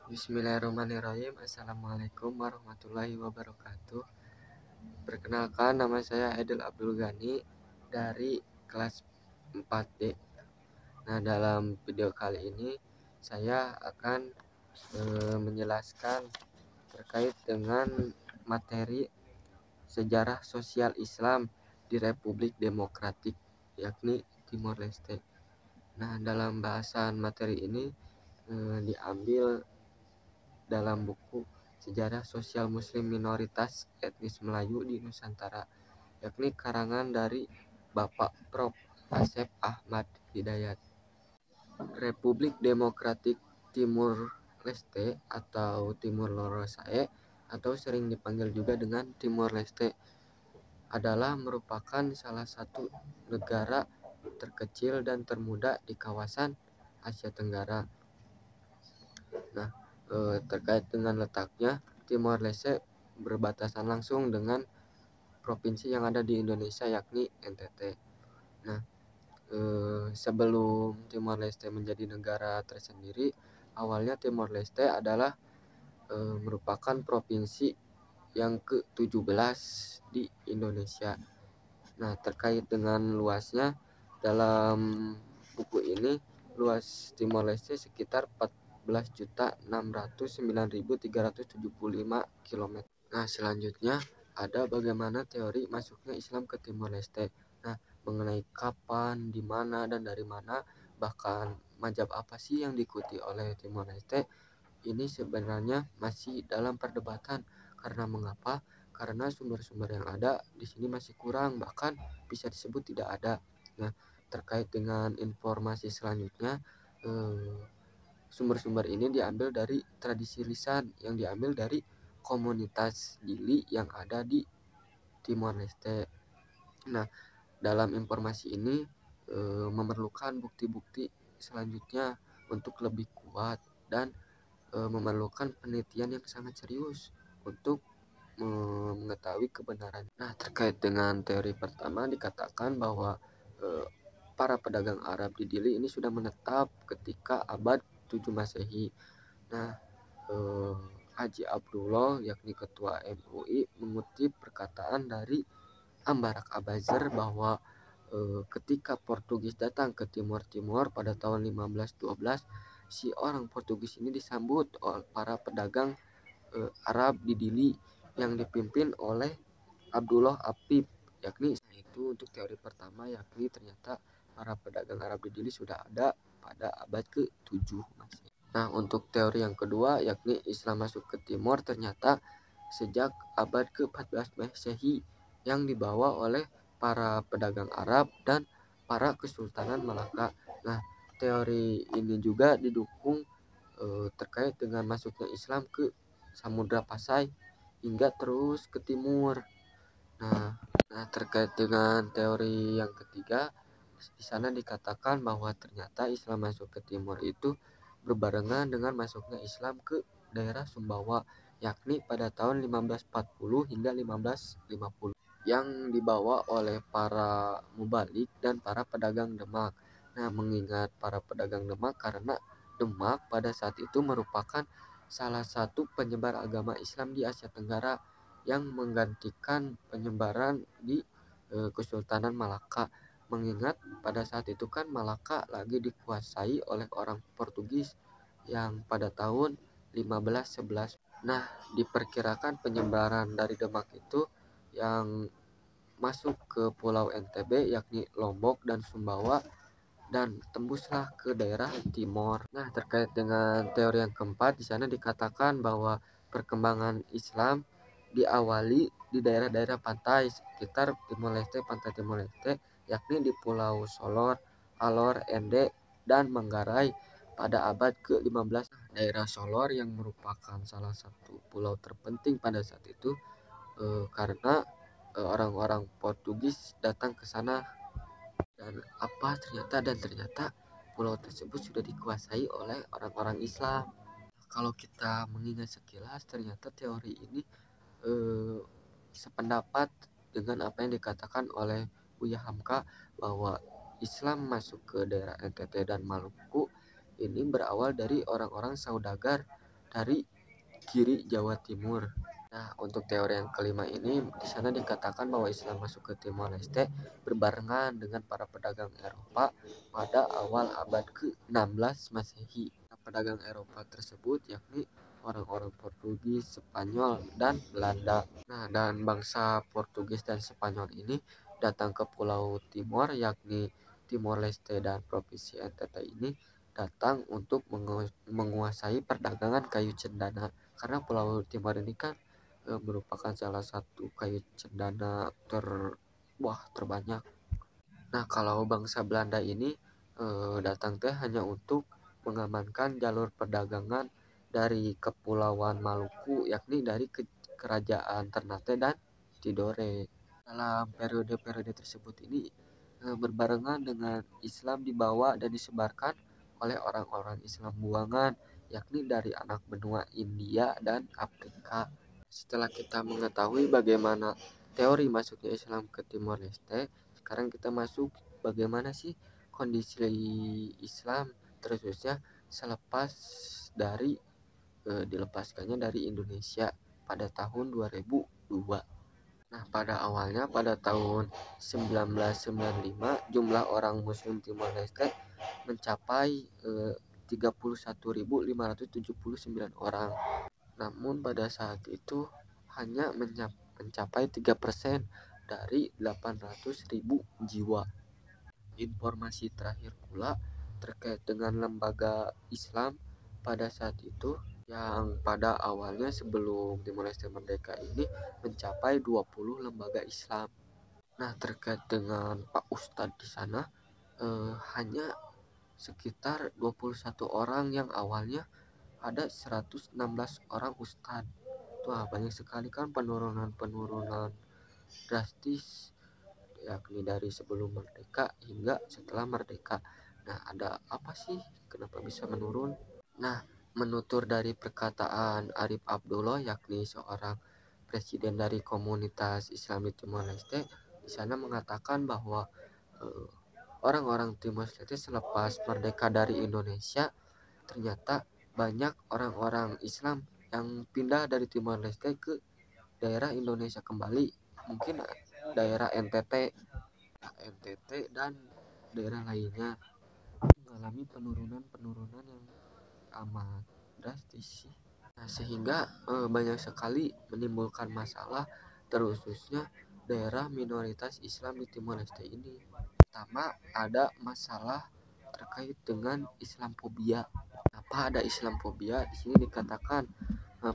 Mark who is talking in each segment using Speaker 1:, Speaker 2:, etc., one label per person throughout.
Speaker 1: Bismillahirrahmanirrahim. Assalamualaikum warahmatullahi wabarakatuh. Perkenalkan, nama saya Aidil Abdul Ghani dari kelas 4D. Nah, dalam video kali ini saya akan menjelaskan terkait dengan materi sejarah sosial Islam di Republik Demokratik, yakni Timor Leste. Nah, dalam bahasan materi ini diambil dalam buku Sejarah Sosial Muslim Minoritas Etnis Melayu di Nusantara, yakni karangan dari Bapak Prof. Asep Ahmad Hidayat. Republik Demokratik Timur Leste atau Timur Lorosae atau sering dipanggil juga dengan Timor Leste adalah merupakan salah satu negara terkecil dan termuda di kawasan Asia Tenggara. Nah, terkait dengan letaknya, Timor Leste berbatasan langsung dengan provinsi yang ada di Indonesia, yakni NTT. Nah, sebelum Timor Leste menjadi negara tersendiri, awalnya Timor Leste adalah merupakan provinsi yang ke-17 di Indonesia. Nah, terkait dengan luasnya, dalam buku ini luas Timor Leste sekitar 14.609.375 km. Nah, selanjutnya ada bagaimana teori masuknya Islam ke Timor Leste. Nah, mengenai kapan, di mana, dan dari mana, bahkan mazhab apa sih yang diikuti oleh Timor Leste, ini sebenarnya masih dalam perdebatan. Karena mengapa? Karena sumber-sumber yang ada di sini masih kurang, bahkan bisa disebut tidak ada. Nah, terkait dengan informasi selanjutnya, sumber-sumber ini diambil dari tradisi lisan yang diambil dari komunitas Dili yang ada di Timor Leste. Nah, dalam informasi ini memerlukan bukti-bukti selanjutnya untuk lebih kuat dan memerlukan penelitian yang sangat serius untuk mengetahui kebenaran. Nah, terkait dengan teori pertama dikatakan bahwa para pedagang Arab di Dili ini sudah menetap ketika abad 7 Masehi. Nah, Haji Abdullah yakni ketua MUI mengutip perkataan dari Ambarak Abazer bahwa ketika Portugis datang ke Timor Timur pada tahun 1512, si orang Portugis ini disambut oleh para pedagang Arab di Dili yang dipimpin oleh Abdullah Apip, yakni itu untuk teori pertama, yakni ternyata para pedagang Arab di Dili sudah ada pada abad ke-7 Masehi. Nah, untuk teori yang kedua, yakni Islam masuk ke Timor ternyata sejak abad ke-14 Masehi yang dibawa oleh para pedagang Arab dan para Kesultanan Malaka. Nah, teori ini juga didukung terkait dengan masuknya Islam ke Samudra Pasai hingga terus ke timur. Nah, terkait dengan teori yang ketiga, di sana dikatakan bahwa ternyata Islam masuk ke timur itu berbarengan dengan masuknya Islam ke daerah Sumbawa, yakni pada tahun 1540 hingga 1550 yang dibawa oleh para mubalik dan para pedagang Demak. Nah, mengingat para pedagang Demak karena Demak pada saat itu merupakan salah satu penyebar agama Islam di Asia Tenggara yang menggantikan penyebaran di Kesultanan Malaka. Mengingat pada saat itu kan Malaka lagi dikuasai oleh orang Portugis yang pada tahun 1511. Nah, diperkirakan penyebaran dari Demak itu yang masuk ke Pulau NTB yakni Lombok dan Sumbawa dan tembuslah ke daerah timur. Nah, terkait dengan teori yang keempat, di sana dikatakan bahwa perkembangan Islam diawali di daerah-daerah pantai sekitar Timor Leste, pantai Timor Leste, yakni di Pulau Solor, Alor, Ende, dan Manggarai pada abad ke-15. Daerah Solor yang merupakan salah satu pulau terpenting pada saat itu karena orang-orang Portugis datang ke sana dan ternyata pulau tersebut sudah dikuasai oleh orang-orang Islam. Kalau kita mengingat sekilas, ternyata teori ini sependapat dengan apa yang dikatakan oleh Buya Hamka bahwa Islam masuk ke daerah NTT dan Maluku ini berawal dari orang-orang saudagar dari kiri Jawa Timur. Nah, untuk teori yang kelima ini di sana dikatakan bahwa Islam masuk ke Timor Leste berbarengan dengan para pedagang Eropa pada awal abad ke-16 Masehi. Nah, pedagang Eropa tersebut yakni orang-orang Portugis, Spanyol, dan Belanda. Nah, dan bangsa Portugis dan Spanyol ini datang ke Pulau Timor yakni Timor Leste dan Provinsi NTT ini datang untuk menguasai perdagangan kayu cendana, karena Pulau Timor ini kan merupakan salah satu kayu cendana terbanyak. Nah, kalau bangsa Belanda ini datang teh hanya untuk mengamankan jalur perdagangan dari Kepulauan Maluku, yakni dari kerajaan Ternate dan Tidore. Dalam periode-periode tersebut ini berbarengan dengan Islam dibawa dan disebarkan oleh orang-orang Islam buangan, yakni dari anak benua India dan Afrika. Setelah kita mengetahui bagaimana teori masuknya Islam ke Timor Leste, sekarang kita masuk bagaimana sih kondisi Islam terkhususnya selepas dari dilepaskannya dari Indonesia pada tahun 2002. Nah, pada awalnya pada tahun 1995 jumlah orang muslim Timor Leste mencapai 31.579 orang. Namun pada saat itu hanya mencapai 3% dari 800.000 jiwa. Informasi terakhir pula terkait dengan lembaga Islam pada saat itu yang pada awalnya sebelum Timor Leste merdeka ini mencapai 20 lembaga Islam. Nah, terkait dengan Pak Ustadz di sana hanya sekitar 21 orang yang awalnya ada 116 orang ustadz. Wah, banyak sekali kan penurunan drastis, yakni dari sebelum merdeka hingga setelah merdeka. Nah, ada apa sih kenapa bisa menurun? Nah, menutur dari perkataan Arif Abdullah, yakni seorang presiden dari komunitas Islam di Timor Leste, di sana mengatakan bahwa orang-orang Timor Leste selepas merdeka dari Indonesia ternyata banyak orang-orang Islam yang pindah dari Timor Leste ke daerah Indonesia kembali, mungkin daerah NTT dan daerah lainnya mengalami penurunan yang amat drastis sih. Nah, sehingga banyak sekali menimbulkan masalah terkhususnya daerah minoritas Islam di Timor Leste ini. Pertama, ada masalah terkait dengan Islamfobia. Apa ada Islamfobia? Di sini dikatakan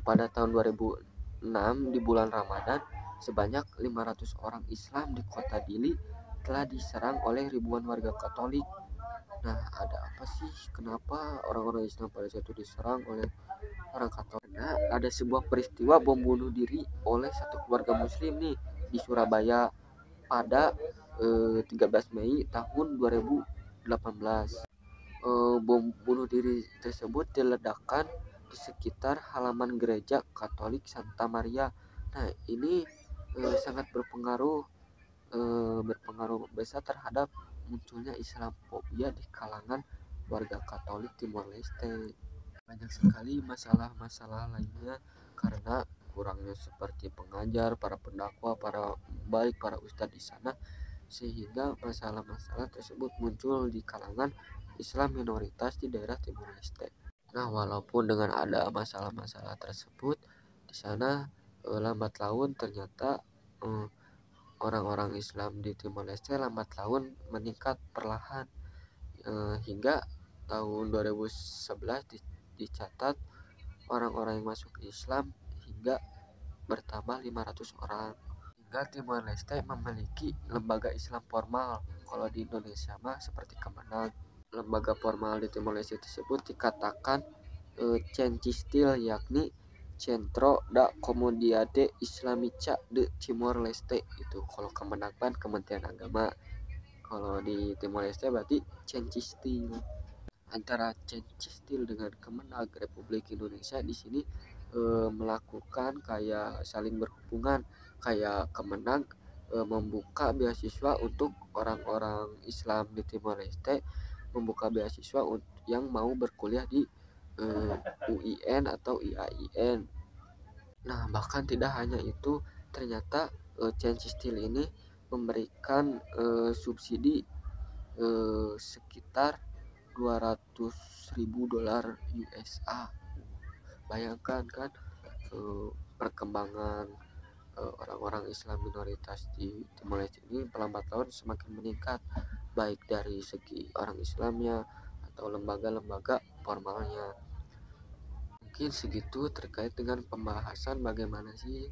Speaker 1: pada tahun 2006 di bulan Ramadan sebanyak 500 orang Islam di kota Dili telah diserang oleh ribuan warga Katolik. Nah, ada apa sih? Kenapa orang-orang Islam pada saat itu diserang oleh orang Katolik? Nah, ada sebuah peristiwa bom bunuh diri oleh satu keluarga Muslim nih di Surabaya pada 13 Mei tahun 2018. Bom bunuh diri tersebut diledakkan di sekitar halaman gereja Katolik Santa Maria. Nah, ini sangat berpengaruh besar terhadap munculnya Islamfobia di kalangan warga Katolik Timor Leste. Banyak sekali masalah-masalah lainnya karena kurangnya seperti pengajar, para pendakwa, para ustadz di sana, sehingga masalah-masalah tersebut muncul di kalangan Islam minoritas di daerah Timor Leste. Nah, walaupun dengan ada masalah-masalah tersebut di sana lambat laun ternyata orang-orang Islam di Timor Leste lambat laun meningkat perlahan hingga tahun 2011 dicatat orang-orang yang masuk Islam hingga bertambah 500 orang. Hingga Timor Leste memiliki lembaga Islam formal. Kalau di Indonesia mah seperti Kemenang. Lembaga formal di Timor Leste tersebut dikatakan Cencistil, yakni Centro da Comunidade Islamica de Timor Leste. Itu kalau Kemenang kan Kementerian Agama. Kalau di Timor Leste berarti Cencistil. Antara Cencistil dengan Kemenang Republik Indonesia di sini melakukan kayak saling berhubungan, kayak Kemenang membuka beasiswa untuk orang-orang Islam di Timor Leste, membuka beasiswa yang mau berkuliah di UIN atau IAIN. Nah, bahkan tidak hanya itu, ternyata Change Steel ini memberikan subsidi sekitar 200.000 dolar USA. Bayangkan kan, perkembangan orang-orang Islam minoritas di Timor Leste ini lambat laun semakin meningkat, baik dari segi orang Islamnya atau lembaga-lembaga formalnya. Mungkin segitu terkait dengan pembahasan bagaimana sih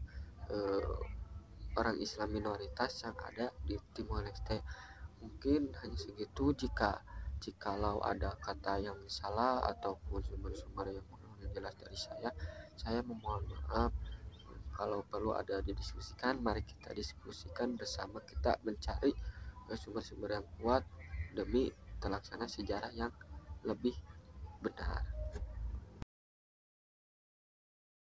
Speaker 1: orang Islam minoritas yang ada di Timor Leste. Mungkin hanya segitu. Jikalau ada kata yang salah ataupun sumber-sumber yang kurang jelas dari saya memohon maaf. Kalau perlu ada didiskusikan, mari kita diskusikan bersama, kita mencari sumber-sumber yang kuat demi terlaksana sejarah yang lebih benar.